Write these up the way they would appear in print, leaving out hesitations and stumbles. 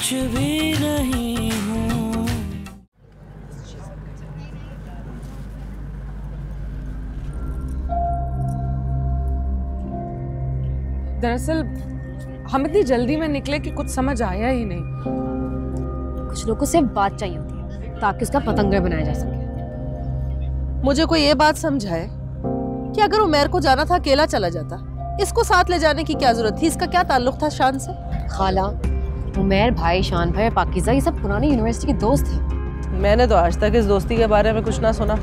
कुछ भी नहीं हूँ। दरअसल हम इतनी जल्दी में निकले कि कुछ समझ आया ही नहीं। कुछ लोगों को सिर्फ बात चाहिए होती है ताकि उसका पतंगर बनाया जा सके। मुझे कोई ये बात समझाए कि अगर उमैर को जाना था अकेला चला जाता, इसको साथ ले जाने की क्या जरूरत थी? इसका क्या ताल्लुक था शान से? खाला, उमैर भाई, शान भाई, पाकिज़ा ये सब पुरानी यूनिवर्सिटी के दोस्त हैं। मैंने तो आज तक इस दोस्ती के बारे में कुछ ना सुना।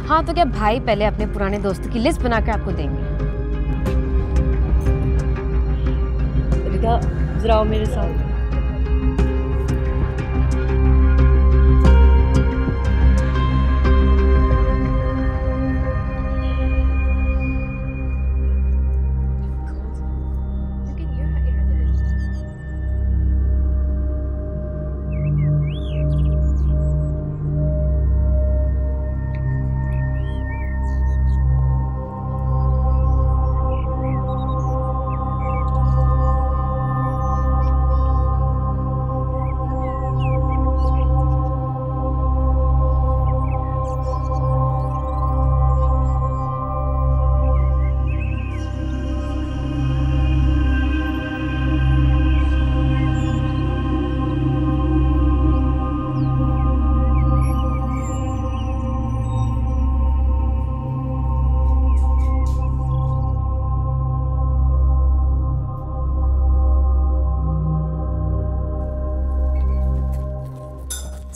हाँ तो क्या भाई पहले अपने पुराने दोस्तों की लिस्ट बनाकर आपको देंगे। रिदा जरा आओ मेरे साथ।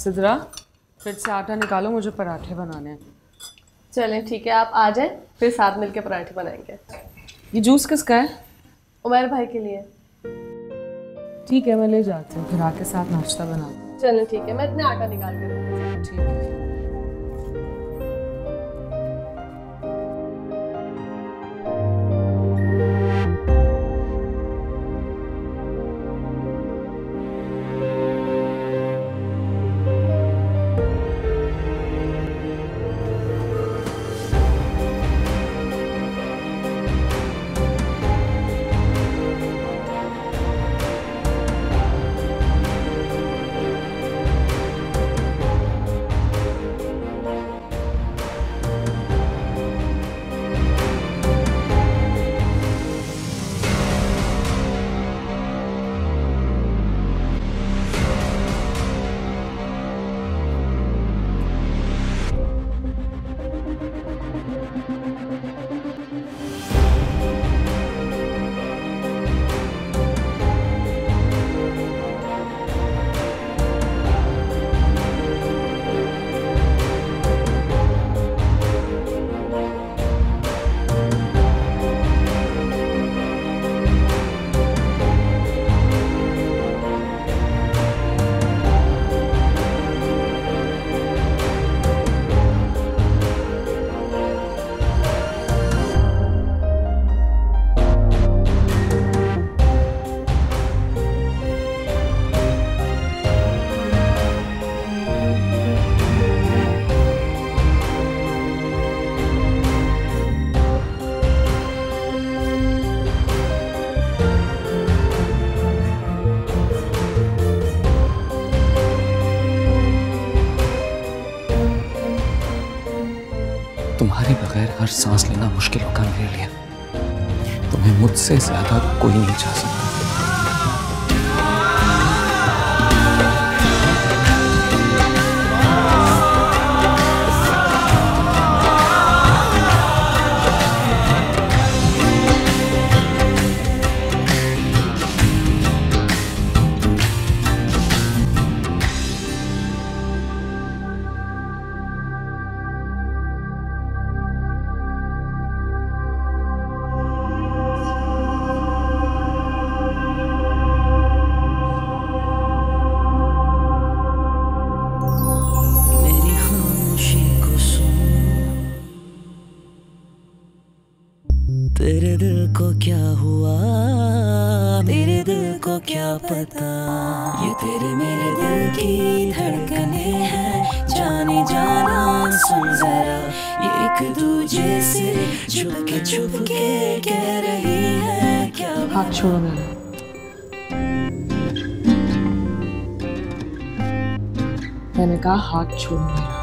सिद्रा, फिर से आटा निकालो, मुझे पराठे बनाने हैं। चलें ठीक है, आप आ जाएं, फिर साथ मिलके पराठे बनाएंगे। ये जूस किसका है? उमैर भाई के लिए। ठीक है, मैं ले जाती हूँ, फिर आके साथ नाश्ता बना। चलें ठीक है, मैं इतने आटा निकाल के रखती हूँ। ठीक है। तुम्हारे बगैर हर सांस लेना मुश्किल होगा मेरे लिए। तुम्हें मुझसे ज्यादा कोई नहीं चाह सकता। तेरे दिल को क्या हुआ, मेरे दिल को क्या पता। ये तेरे मेरे दिल की धड़कने हैं, जाने जाना सुन जरा। ये एक दूजे से छुप के कह रही है क्या। हाथ छोड़ो मेरा। मैंने कहा हाथ छोड़ मेरा।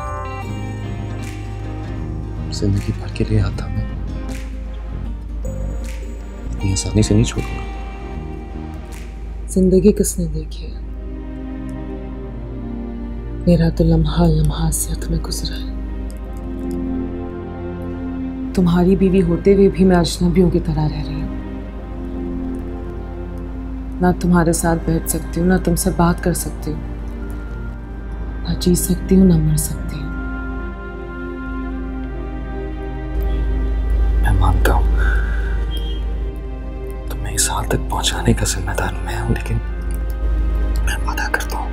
जिंदगी भर के लिए आता मैं इतनी आसानी से नहीं छोड़ूंगा। जिंदगी किसने देखी है? मेरा तो लम्हा लम्हा असलियत में गुजरा है। तुम्हारी बीवी होते हुए भी मैं अजनबियों की तरह रह रही हूँ। ना तुम्हारे साथ बैठ सकती हूँ, ना तुमसे बात कर सकती हूँ, ना जी सकती हूँ, ना मर सकती हूँ। मैं मानता हूँ तुम्हें इस हाल तक पहुंचाने का जिम्मेदार मैं हूं, लेकिन मैं वादा करता हूँ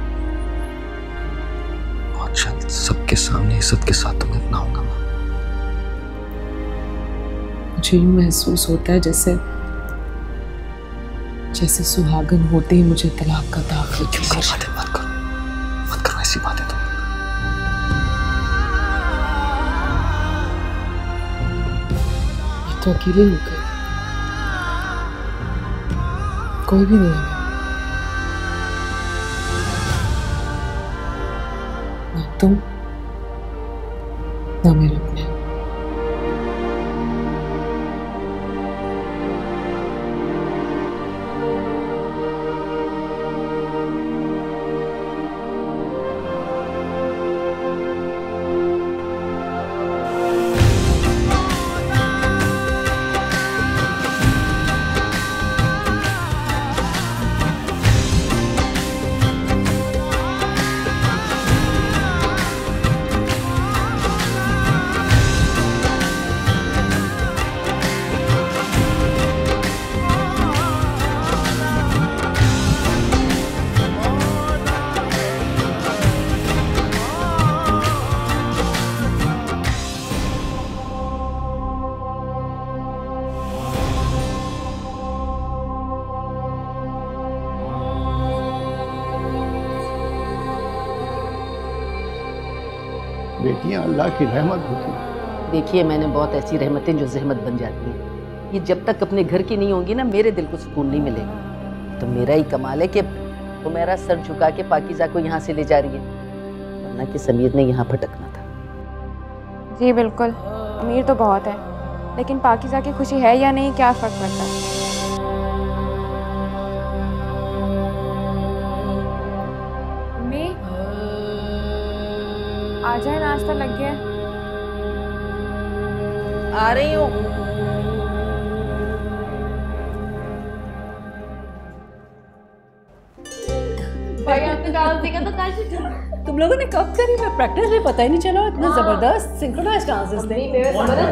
बहुत जल्द सबके सामने इज्जत के साथ तुम्हें अपनाऊंगा। मुझे यूं महसूस होता है जैसे सुहागन होते ही मुझे तलाक का दाग लग चुका है। मत करो ऐसी बातें। तुम तो अकेले हो गए, कोई भी नहीं है ना तुम ना मेरे अपने। बेटियां अल्लाह की रहमत होती है। देखिए, मैंने बहुत ऐसी रहमतें जो जहमत बन जाती हैं। ये जब तक अपने घर की नहीं होंगी ना, मेरे दिल को सुकून नहीं मिलेगा। तो मेरा ही कमाल है कि वो मेरा सर झुका के पाकीज़ा को यहाँ से ले जा रही है, वरना कि समीर ने यहाँ भटकना था। जी बिल्कुल, अमीर तो बहुत है, लेकिन पाकीज़ा की खुशी है या नहीं, क्या फ़र्क पड़ता है। अम्मी आ जाए, नाश्ता लग गया। आ रही हूँ। भाई आपने डांस देखा तो काश तुम लोगों ने कब करी? मैं प्रैक्टिस में पता ही नहीं चला। इतना जबरदस्त सिंक्रोनाइज्ड डांसेस थे।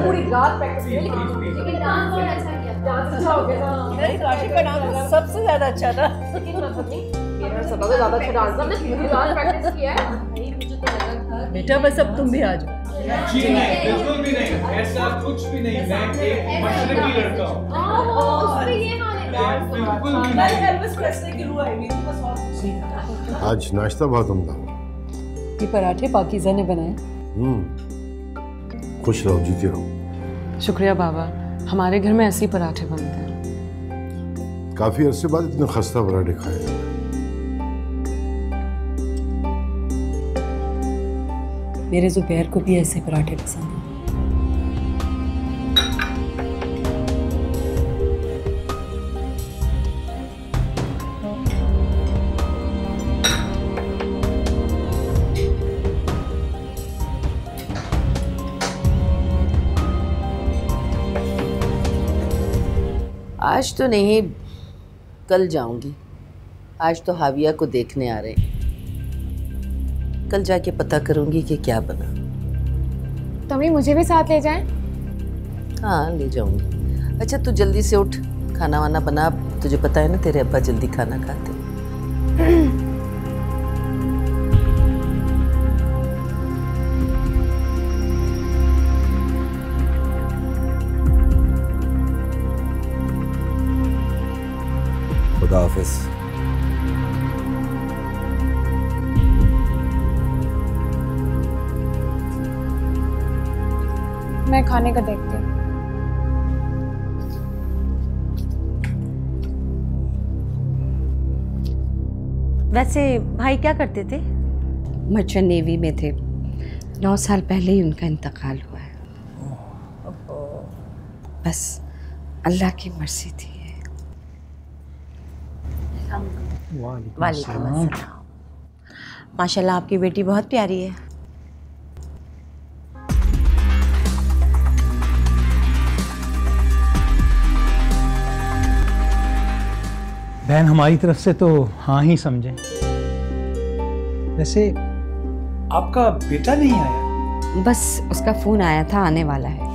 पूरी रात प्रैक्टिस की, लेकिन डांस बहुत अच्छा किया। डांस अच्छा हो गया था। नहीं, काशी का डांस सबसे ज्यादा अच्छा था। लेकिन मेरा सबसे ज्यादा अच्छा डांस था। मैंने पूरी रात प्रैक्टिस किया है। मुझे तो लगा था बेटा बस अब तुम भी आ जाओ। जी नहीं, बिल्कुल भी नहीं, ऐसा कुछ भी नहीं। मैं एक मशरकी लड़का हूँ। उसमें ये हाल है। बिल्कुल भी नहीं। आज नाश्ता बहुत उम्दा। ये पराठे पाकीज़ा ने बनाए। खुश रहो, जीती रहो। शुक्रिया बाबा, हमारे घर में ऐसे ही पराठे बनते हैं। काफी अरसे बाद इतने खस्ता पराठे खाए। मेरे ज़ुबैर को भी ऐसे पराठे पसंद हैं। आज तो नहीं, कल जाऊंगी। आज तो हाविया को देखने आ रहे हैं। कल जाके पता करूंगी कि क्या बना। तभी मुझे भी साथ ले जाएं। हाँ, ले जाऊंगी। अच्छा, तू जल्दी से उठ, खाना वाना बना। तुझे पता है ना, तेरे अब्बा जल्दी खाना खाते हैं। खुदा हाफिज। मैं खाने का देखती हूँ। वैसे भाई क्या करते थे? मर्चेंट नेवी में थे। 9 साल पहले ही उनका इंतकाल हुआ है। बस अल्लाह की मर्जी थी। वालेकुम अस्सलाम। माशाल्लाह आपकी बेटी बहुत प्यारी है। बहन हमारी तरफ से तो हाँ ही समझें। वैसे आपका बेटा नहीं आया? बस उसका फोन आया था, आने वाला है।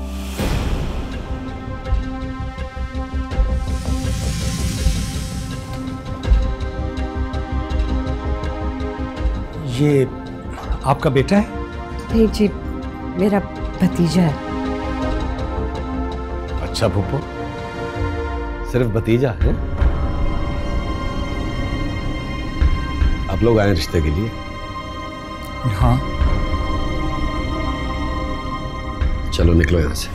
ये आपका बेटा है? नहीं जी, मेरा भतीजा है। अच्छा फूफो, सिर्फ भतीजा है? आप लोग आए रिश्ते के लिए? हाँ। चलो निकलो यहाँ से।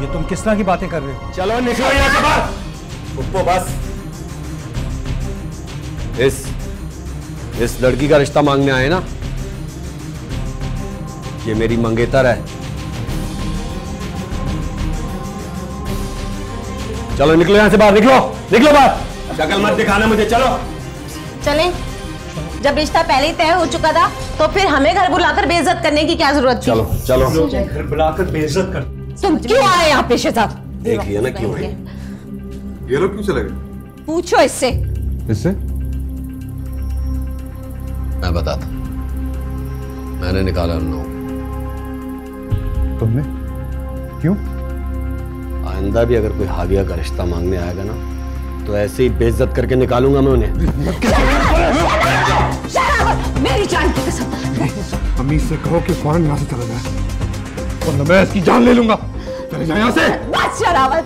ये तुम किस तरह की बातें कर रहे हो? चलो निकलो यहाँ से बाहर। फूफो बस। इस लड़की का रिश्ता मांगने आए ना, ये मेरी मंगेतर है। चलो निकलो यहाँ से बाहर, निकलो निकलो बाहर। शक्ल मत दिखाना मुझे, चलो। चलें। जब रिश्ता पहले ही तय हो चुका था तो फिर हमें घर बुलाकर बेइज्जत करने की क्या जरूरत थी? चलो चलो। घर बुलाकर बेइज्जत कर। तुम क्यों आए यहाँ पे शहजाद? देख लिया ना क्यों है। ये लोग क्यों चले गए? पूछो इससे। इससे? मैं बताता, मैंने निकाला उन लोगों। तुमने? क्यों? आइंदा भी अगर कोई हाविया का रिश्ता मांगने आएगा ना, तो ऐसे ही बेइज्जत करके निकालूंगा मैं उन्हें। मेरी जान की कसम। अम्मी से कहो कि फौरन यहाँ से चला जाए, वरना मैं इसकी जान ले लूंगा। चले जाए यहाँ से। बस शरावत।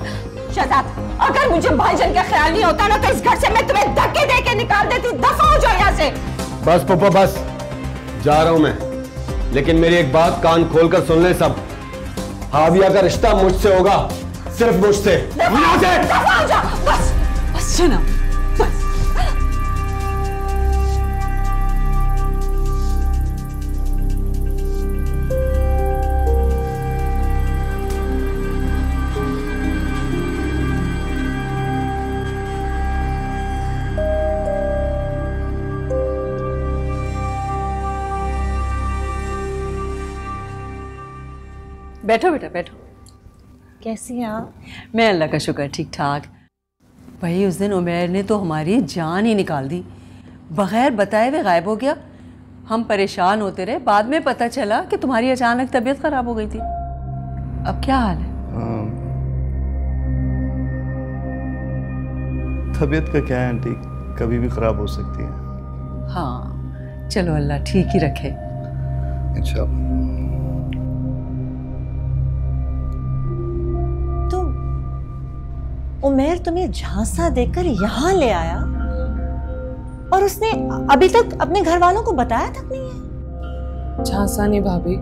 शहजाद, अगर मुझे भाईजान का ख्याल नहीं होता ना तो इस घर से मैं तुम्हें धक्के देके निकाल देती। दफा हो जाओ यहाँ से। बस पप्पा बस, जा रहा हूं मैं, लेकिन मेरी एक बात कान खोलकर सुन ले सब। हाविया का रिश्ता मुझसे होगा, सिर्फ मुझसे। दफा हो जाओ। बस बस सुनो, बस। बैठो बेटा बैठो। कैसी हैं आप? मैं अल्लाह का शुक्र ठीक ठाक। भाई उस दिन उमैर ने तो हमारी जान ही निकाल दी, बगैर बताए हुए गायब हो गया। हम परेशान होते रहे, बाद में पता चला कि तुम्हारी अचानक तबीयत खराब हो गई थी। अब क्या हाल है? तबीयत का क्या है आंटी, कभी भी खराब हो सकती है। हाँ चलो अल्लाह ठीक ही रखे। इंशाल्लाह। उमैर तुम्हें झांसा देकर यहाँ ले आया और उसने अभी तक अपने घर वालों को बताया तक नहीं है? झांसा नहीं भाभी,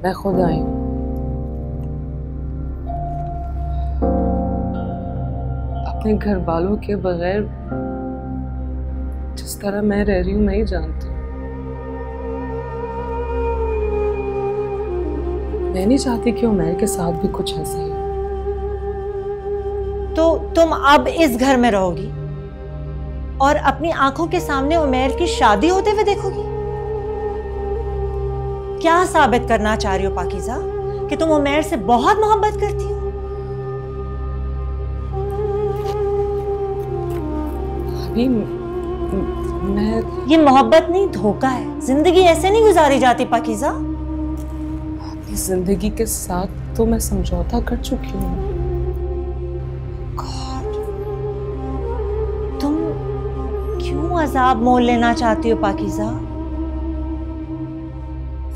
मैं खुद आई हूं। अपने घर वालों के बगैर जिस तरह मैं रह रही हूं मैं ही जानती हूँ। मैं नहीं चाहती कि उमैर के साथ भी कुछ ऐसा ही। तो तुम अब इस घर में रहोगी और अपनी आंखों के सामने उमैर की शादी होते हुए देखोगी? क्या साबित करना चाह रही हो पाकीज़ा कि तुम उमैर से बहुत मोहब्बत करती हो? अभी मैं ये मोहब्बत नहीं, धोखा है। जिंदगी ऐसे नहीं गुजारी जाती पाकीज़ा। अपनी जिंदगी के साथ तो मैं समझौता कर चुकी हूँ। तुम क्यों अजाब मोल लेना चाहती हो पाकीज़ा?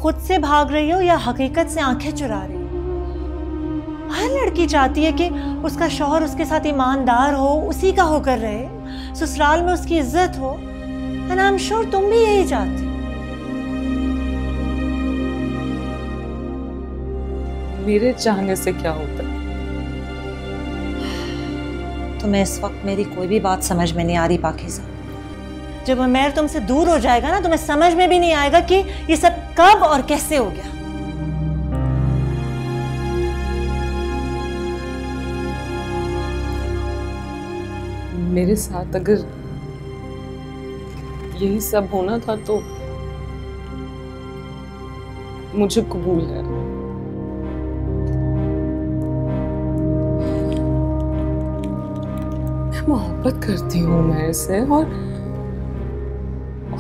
खुद से भाग रही हो या हकीकत से आंखें चुरा रही हो? हर लड़की चाहती है कि उसका शौहर उसके साथ ईमानदार हो, उसी का होकर रहे, ससुराल में उसकी इज्जत हो। एंड आई एम श्योर तुम भी यही चाहती हो। मेरे चाहने से क्या होता? तुम्हें इस वक्त मेरी कोई भी बात समझ में नहीं आ रही पाकीज़ा। जब उमैर तुमसे दूर हो जाएगा ना, तुम्हें समझ में भी नहीं आएगा कि ये सब कब और कैसे हो गया। मेरे साथ अगर यही सब होना था तो मुझे कबूल है। मैं मोहब्बत करती हूँ उमैर से, और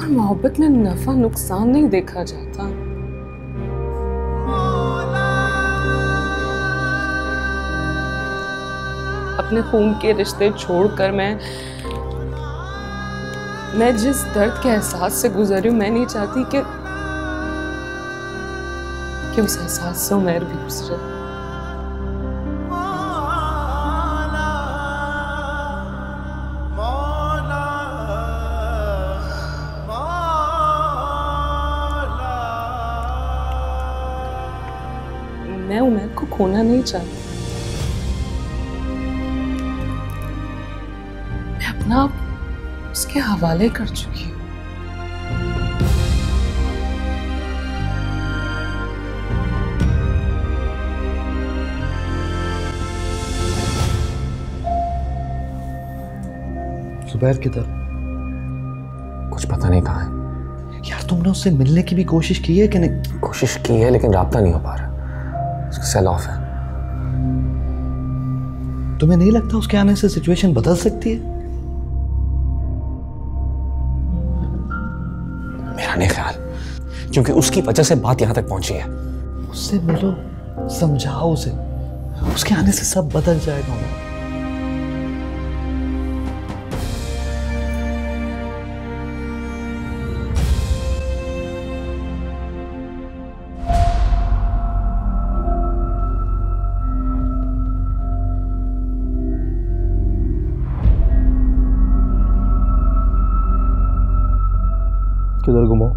मोहब्बत में नफा नुकसान नहीं देखा जाता। अपने खून के रिश्ते छोड़कर मैं जिस दर्द के एहसास से गुजरी हूं, मैं नहीं चाहती कि उस एहसास से उमैर भी गुजरे। मैं उमैर को खोना नहीं चाहती। मैं अपना आप उसके हवाले कर चुकी हूँ। जुबैर किधर? कुछ पता नहीं कहाँ है। यार तुमने उससे मिलने की भी कोशिश की है कि नहीं? कोशिश की है लेकिन राब्ता नहीं हो पा रहा। उसका सेल ऑफ है। तुम्हें नहीं लगता उसके आने से सिचुएशन बदल सकती है? मेरा नहीं ख्याल, क्योंकि उसकी वजह से बात यहां तक पहुंची है। उससे मिलो, समझाओ उसे। उसके आने से सब बदल जाएगा। किधर घूमो?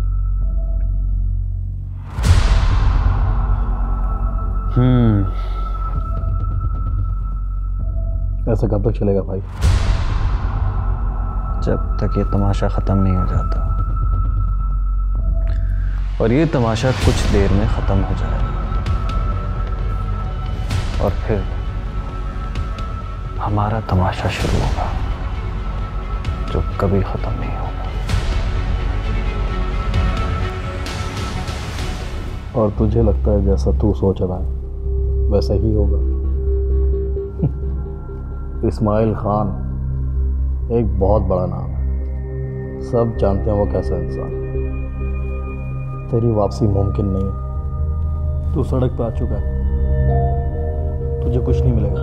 ऐसा कब तक चलेगा भाई? जब तक ये तमाशा खत्म नहीं हो जाता। और ये तमाशा कुछ देर में खत्म हो जाएगा, और फिर हमारा तमाशा शुरू होगा जो कभी खत्म नहीं होगा। और तुझे लगता है जैसा तू सोच रहा है वैसा ही होगा? इस्माइल खान एक बहुत बड़ा नाम है, सब जानते हैं वो कैसा इंसान। तेरी वापसी मुमकिन नहीं है। तू सड़क पे आ चुका है, तुझे कुछ नहीं मिलेगा।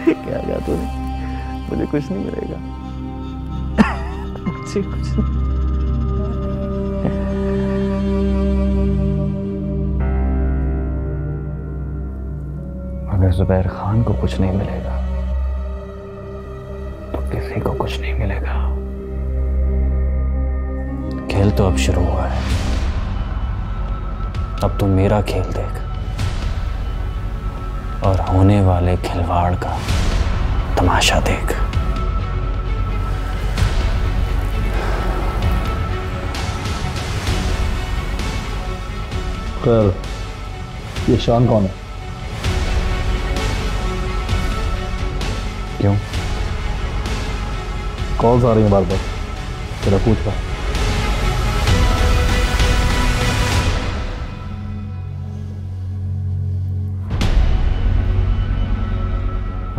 क्या कहा तूने? मुझे कुछ नहीं मिलेगा। मुझे कुछ नहीं। अगर जुबैर खान को कुछ नहीं मिलेगा तो किसी को कुछ नहीं मिलेगा। खेल तो अब शुरू हुआ है, अब तू मेरा खेल देख और होने वाले खिलवाड़ का तमाशा देख। खैर, ये शान कौन है? क्यों? कॉल्स आ रही हैं बार बार, तेरा पूछ रहा।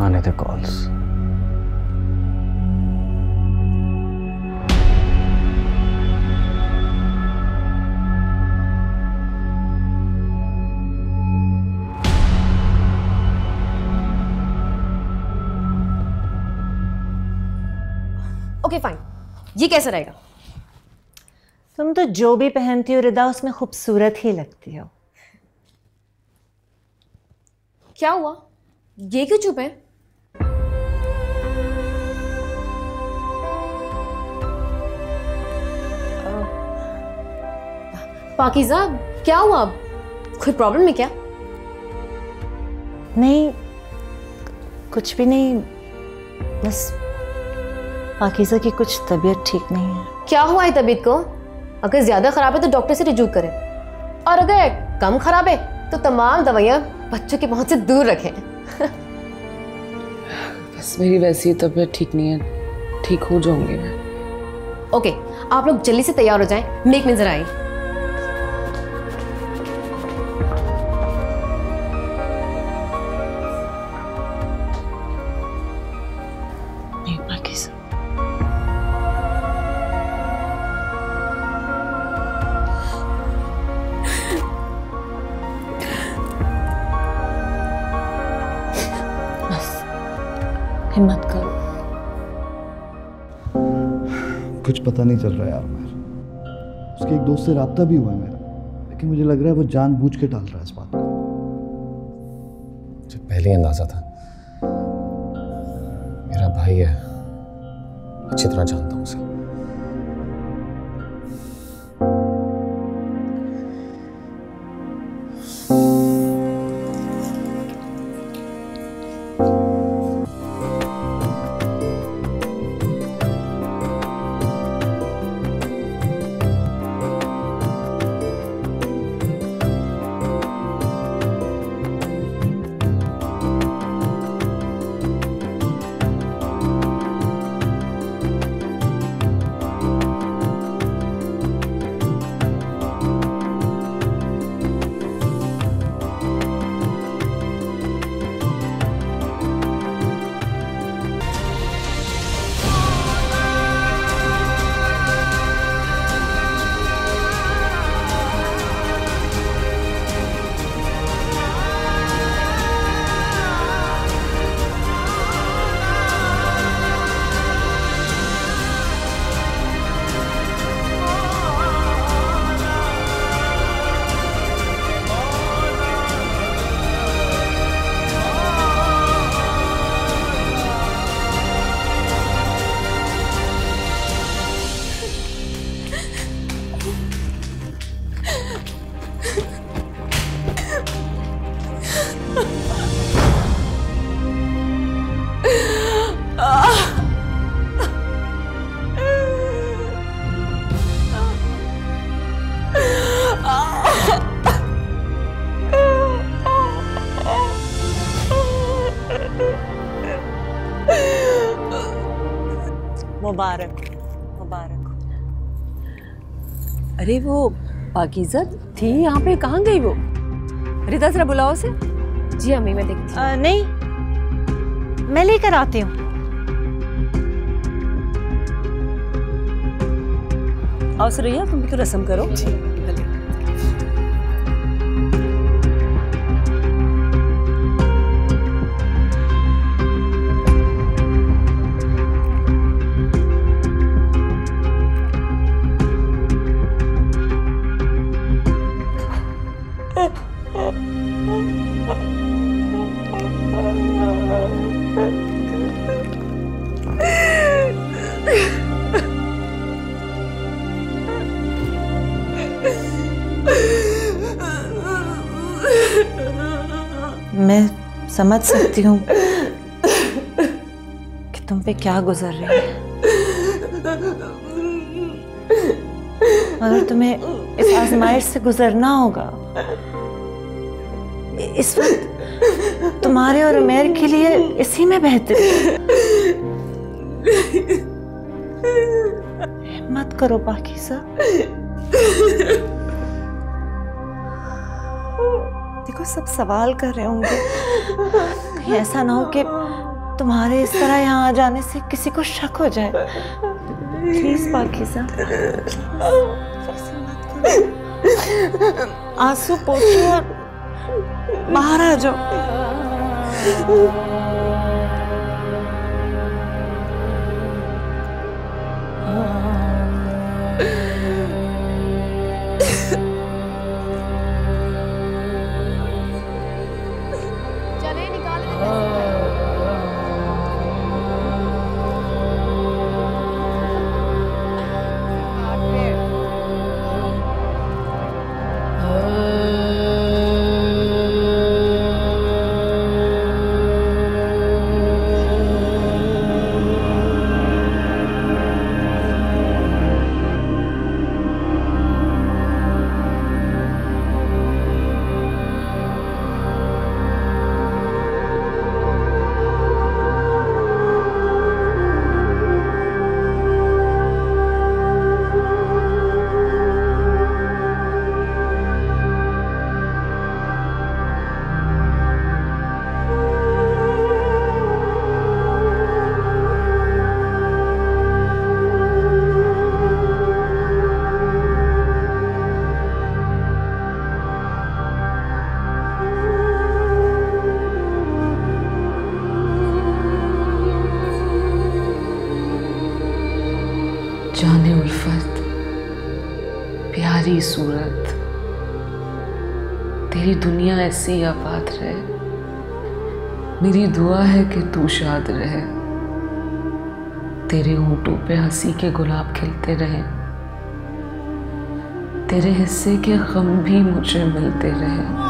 आने दे कॉल्स। ओके फाइन, ये कैसा रहेगा? तुम तो जो भी पहनती हो रिदा उसमें खूबसूरत ही लगती हो। क्या हुआ? ये क्यों चुप है? पाकीज़ा, क्या हुआ अब? कोई प्रॉब्लम है क्या? नहीं, कुछ भी नहीं, बस पाकीज़ा की कुछ तबीयत ठीक नहीं है। क्या हुआ है तबीयत को? अगर ज्यादा खराब है तो डॉक्टर से रिजू करें, और अगर कम खराब है तो तमाम दवाइयाँ बच्चों की पहुंच से दूर रखें। बस मेरी वैसी तबीयत ठीक नहीं है, ठीक हो जाऊंगी मैं। ओके, आप लोग जल्दी से तैयार हो जाएं, मेक में जरा आए। हिम्मत करो। कुछ पता नहीं चल रहा है यार उमैर। उसके एक दोस्त से राब्ता भी हुआ है मेरा, लेकिन मुझे लग रहा है वो जानबूझ के टाल रहा है इस बात को। मुझे पहले ही अंदाजा था, मेरा भाई है, अच्छी तरह जानता हूं उसे। मुबारक मुबारक। अरे वो पाकीज़ा थी यहाँ पे, कहाँ गई वो? रिता जरा बुलाओ उसे। जी अम्मी, मैं देखती हूँ। नहीं, मैं लेकर आती हूँ। आओ सुरैया, तुम भी तो रस्म करो। मैं समझ सकती हूँ कि तुम पे क्या गुजर रही है, मगर तुम्हें इस आजमाइश से गुजरना होगा। इस वक्त तुम्हारे और उमैर के लिए इसी में बेहतर है। हिम्मत करो पाकीज़ा। देखो, सब सवाल कर रहे होंगे, कहीं ऐसा ना हो कि तुम्हारे इस तरह यहाँ आ जाने से किसी को शक हो जाए। प्लीज पाकीज़ा, आंसू पोंछो और बाहर आ जाओ। तुम्हारी सूरत, तेरी दुनिया ऐसी आबाद रहे। मेरी दुआ है कि तू शाद रहे, तेरे होंठों पे हंसी के गुलाब खिलते रहे, तेरे हिस्से के गम भी मुझे मिलते रहे।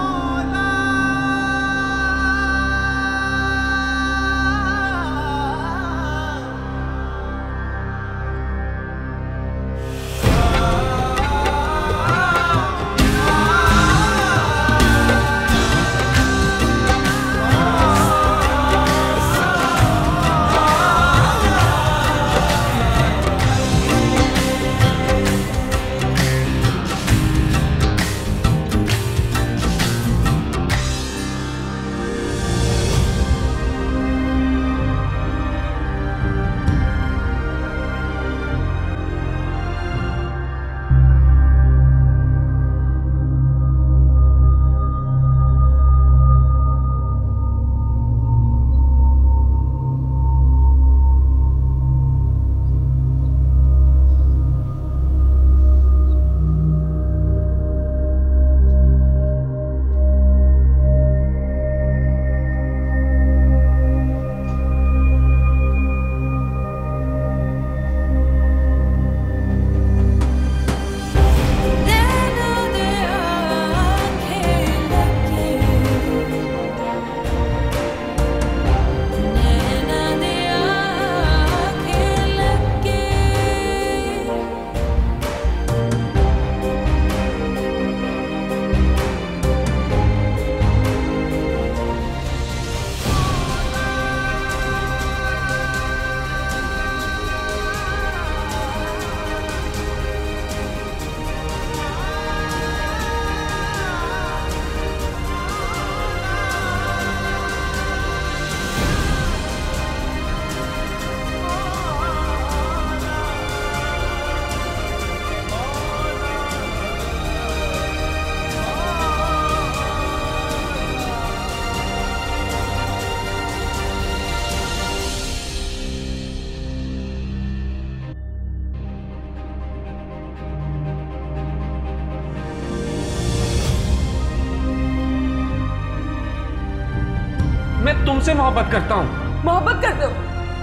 मैं तुमसे मोहब्बत करता हूँ। मोहब्बत करते हो?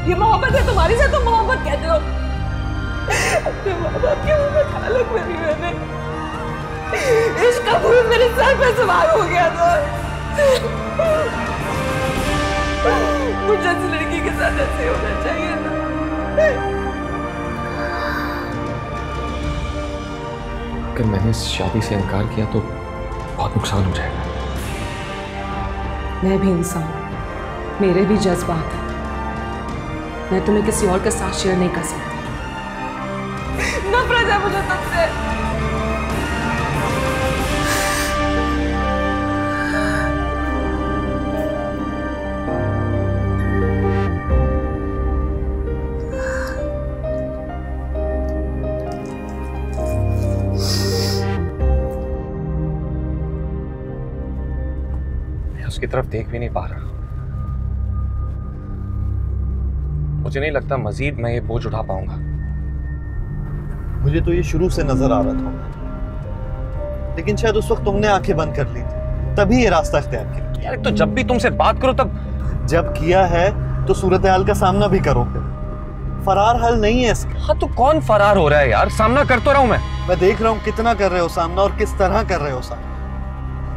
ये मोहब्बत है तुम्हारी से? तुम मोहब्बत कहते हो? अपने माँ बाप के मुंह में खालक मेरी मैंने, इश्क का भूत मेरे सर पे सवार हो गया था। मुझे इस लड़की के साथ ऐसे होना चाहिए था। अगर मैंने इस शादी से इनकार किया तो बहुत नुकसान हो जाएगा। मैं भी इंसान, मेरे भी जज्बात हैं। मैं तुम्हें किसी और के साथ शेयर नहीं कर सकती। नफरत है मुझे तुमसे। मैं उसकी तरफ देख भी नहीं पा रहा। मुझे नहीं लगता मजीद मैं ये बोझ उठा पाऊंगा। मुझे तो ये शुरू से नजर आ रहा था, लेकिन शायद उस वक्त तुमने आंखें बंद कर ली थी, तभी ये रास्ता इख्तियार किया। यार तो जब भी तुमसे बात करो तब जब किया है तो सूरत हाल का सामना भी करो। फरार हल नहीं है इसका। हाँ तो कौन फरार हो रहा है यार? सामना करता रहा हूं मैं देख रहा हूँ कितना कर रहे हो सामना और किस तरह कर रहे हो सामना।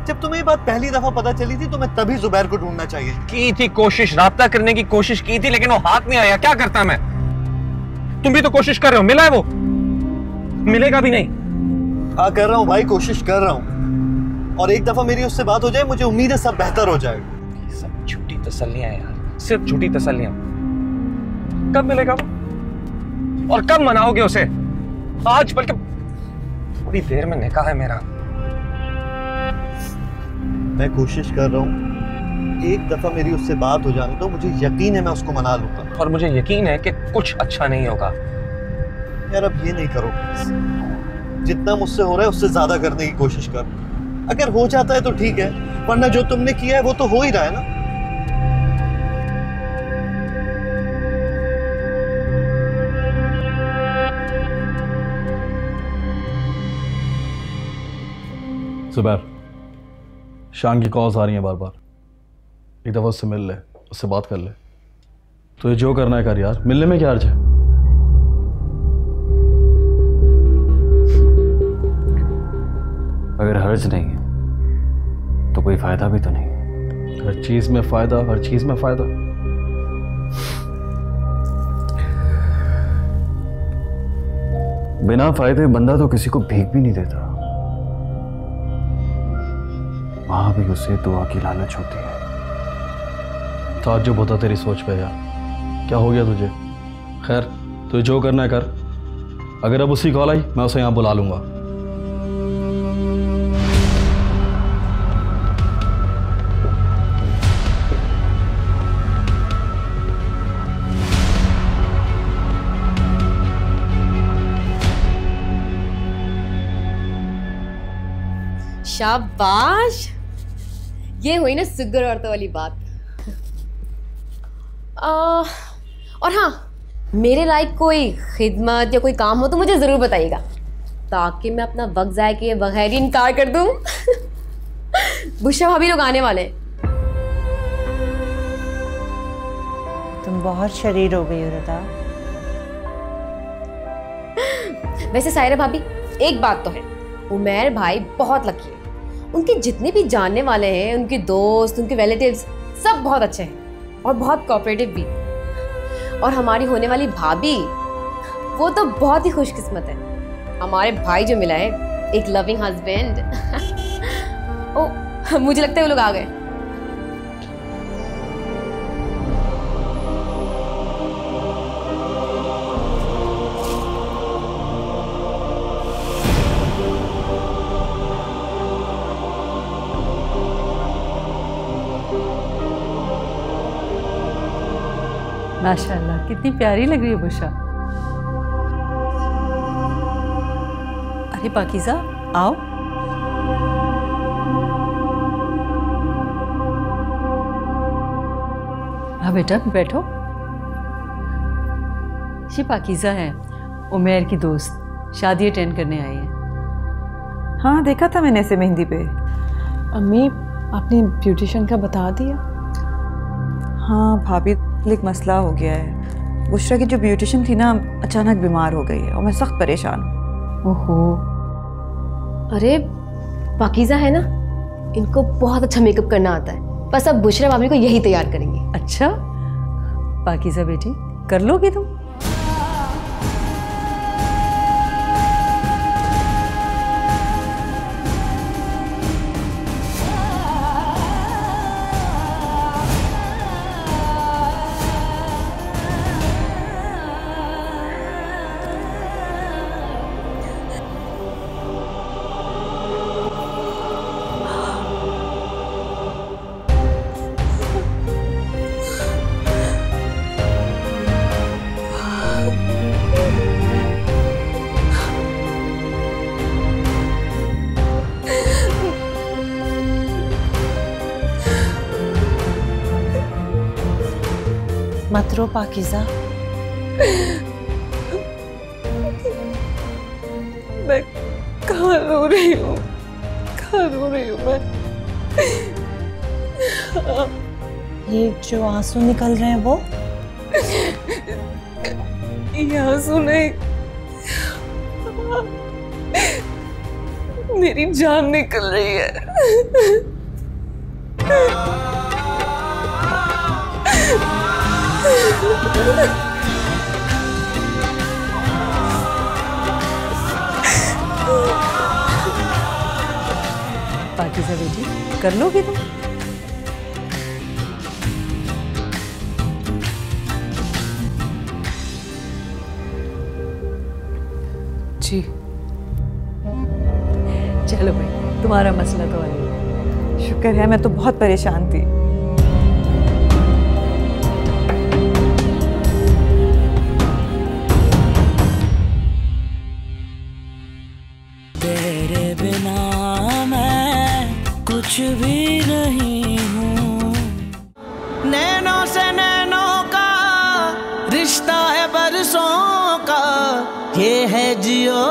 जब तुम्हें ये बात पहली दफा पता चली थी तो मैं तभी जुबैर को ढूंढना चाहिए की थी। कोशिश, राब्ता करने की कोशिश की थी, लेकिन वो हाथ नहीं आया। क्या करता मैं? तुम भी तो कोशिश कर रहे हो। मिला है वो? मिलेगा भी नहीं। हाँ कर रहा हूँ भाई, कोशिश कर रहा हूँ, और एक दफा मेरी उससे बात हो जाए, मुझे उम्मीद है सब बेहतर हो जाएगा। सब झूठी तसल्लियां यार, सिर्फ झूठी तसल्लियां। कब मिलेगा वो और कब मनाओगे उसे? आज, बल्कि थोड़ी देर में निकाह है मेरा। मैं कोशिश कर रहा हूँ, एक दफा मेरी उससे बात हो जाने तो मुझे यकीन है मैं उसको मना लूंगा। और मुझे यकीन है कि कुछ अच्छा नहीं होगा। यार अब ये नहीं करो प्लीज। जितना मुझसे हो रहा है उससे ज्यादा करने की कोशिश कर। अगर हो जाता है तो ठीक है, वरना जो तुमने किया है वो तो हो ही रहा है ना। जुबैर, शान की कॉल्स आ रही हैं बार बार, एक दफ़ा उससे मिल ले, उससे बात कर ले। तो ये जो करना है कर यार, मिलने में क्या अर्ज है? अगर हर्ज नहीं है तो कोई फायदा भी तो नहीं। हर चीज में फायदा, हर चीज में फायदा। बिना फायदे बंदा तो किसी को भीख भी नहीं देता, वहां भी उसे दुआ की लालच होती है। ताज्जुब होता तेरी सोच पे यार, क्या हो गया तुझे? खैर, तुझे जो करना है कर। अगर अब उसी कॉल आई, मैं उसे यहाँ बुला लूंगा। शाबाश, ये हुई ना सुगर औरतों वाली बात। और हाँ, मेरे लायक कोई खिदमत या कोई काम हो तो मुझे ज़रूर बताइएगा, ताकि मैं अपना वक्त ज़ाया किए बगैर ही इनकार कर दूँ। बुशरा भाभी लोग आने वाले हैं। तुम बहुत शरीर हो गई हो रता। वैसे सायरा भाभी, एक बात तो है, उमैर भाई बहुत लकी है। उनके जितने भी जानने वाले हैं, उनके दोस्त, उनके रिलेटिव्स, सब बहुत अच्छे हैं और बहुत कोऑपरेटिव भी। और हमारी होने वाली भाभी, वो तो बहुत ही खुशकिस्मत है। हमारे भाई जो मिला है, एक लविंग हस्बैंड। ओ, मुझे लगता है वो लोग आ गए। माशाल्लाह, कितनी प्यारी लग रही है बुशरा। अरे पाकीज़ा, आओ। हाँ बेटा, बैठो। ये पाकीज़ा है, उमैर की दोस्त, शादी अटेंड करने आई है। हाँ, देखा था मैंने इसे मेहंदी पे। अम्मी, आपने ब्यूटिशियन का बता दिया? हाँ भाभी, एक मसला हो गया है। बुशरा की जो ब्यूटिशियन थी ना, अचानक बीमार हो गई है और मैं सख्त परेशान हूँ। ओहो, अरे पाकीज़ा है ना, इनको बहुत अच्छा मेकअप करना आता है। बस अब बुशरा भाभी को यही तैयार करेंगे। अच्छा पाकीज़ा बेटी, कर लोगी तुम? मत रो पाकीज़ा। मैं कहाँ रो रही हूँ, कहाँ रो रही हूँ मैं? ये जो आंसू निकल रहे हैं वो? ये आंसू नहीं, मेरी जान निकल रही है। पाकीज़ा बेटी, कर लोगी तुम? जी। चलो भाई, तुम्हारा मसला तो हल है। शुक्र है, मैं तो बहुत परेशान थी। तेरे बिना मैं कुछ भी नहीं हूँ। नैनों से नैनों का रिश्ता है बरसों का, ये है जियो